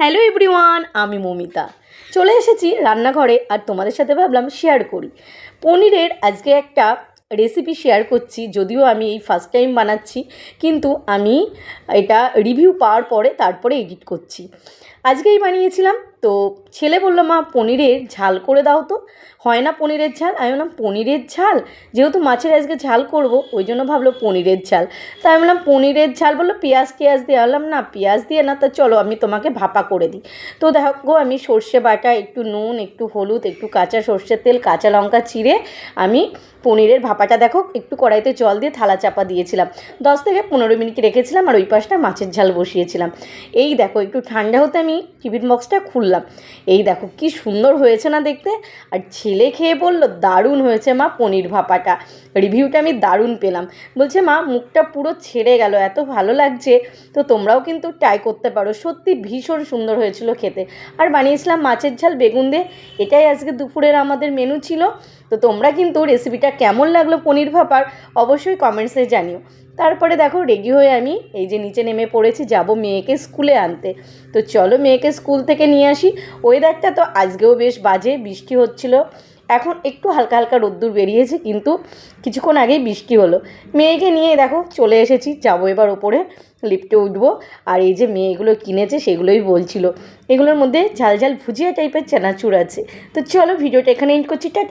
Hello everyone, আমি মমিতা চলে এসেছি রান্নাঘরে। আর তোমাদের সাথে ভাবলাম শেয়ার করি পনিরের আজকে একটা রেসিপি শেয়ার করছি। যদিও আমি এই ফার্স্ট টাইম বানাচ্ছি, কিন্তু আমি এটা রিভিউ পাওয়ার পরে তারপরে এডিট করছি। আজকেই বানিয়েছিলাম। তো ছেলে বললো, মা পনিরের ঝাল করে দাও তো। হয় না পনিরের ঝাল? আমি বললাম পনিরের ঝাল, যেহেতু মাছের আজকে ঝাল করব ওই জন্য ভাবলো পনিরের ঝাল। তাই আমি বললাম পনিরের ঝাল, বললো পেঁয়াজ দিয়ে। বললাম না, পেঁয়াজ দিয়ে না, তো চলো আমি তোমাকে ভাপা করে দিই। তো দেখো, আমি সর্ষে বাটা, একটু নুন, একটু হলুদ, একটু কাঁচা সর্ষের তেল, কাঁচা লঙ্কা চিড়ে আমি পনিরের ভাপাটা দেখো একটু কড়াইতে জল দিয়ে থালা চাপা দিয়েছিলাম। 10 থেকে 15 মিনিট রেখেছিলাম। আর ওই পাশটা মাছের ঝাল বসিয়েছিলাম। এই দেখো, একটু ঠান্ডা হতে আমি টিফিন বক্সটা খুললাম। এই দেখো কি সুন্দর হয়েছে না দেখতে। আর ছেলে খেয়ে বললো দারুণ হয়েছে মা পনির ভাপাটা। রিভিউটা আমি দারুণ পেলাম। বলছে মা মুখটা পুরো ছেড়ে গেল, এত ভালো লাগছে। তো তোমরাও কিন্তু ট্রাই করতে পারো, সত্যি ভীষণ সুন্দর হয়েছিল খেতে। আর বানিয়েছিলাম মাছের ঝাল বেগুন দিয়ে। এটাই আজকে দুপুরের আমাদের মেনু ছিল। তো তোমরা কিন্তু রেসিপিটা কেমন লাগলো পনির ভাপার অবশ্যই কমেন্টসে জানিও। তারপরে দেখো রেডি হয়ে আমি এই যে নিচে নেমে পড়েছি, যাব মেয়েকে স্কুলে আনতে। তো চলো মেয়েকে স্কুল থেকে নিয়ে আসি। ওয়েদারটা তো আজকেও বেশ বাজে, বৃষ্টি হচ্ছিল। এখন একটু হালকা হালকা রোদ্দুর বেরিয়েছে, কিন্তু কিছুক্ষণ আগেই বৃষ্টি হলো। মেয়েকে নিয়ে দেখো চলে এসেছি, যাবো এবার ওপরে লিফটে উঠবো। আর এই যে মেয়েগুলো কিনেছে সেগুলোই বলছিল। এগুলোর মধ্যে ঝাল ঝাল ভুজিয়া টাইপের চানাচুর আছে। তো চলো ভিডিওটা এখানে এন্ড করছি। টাটা।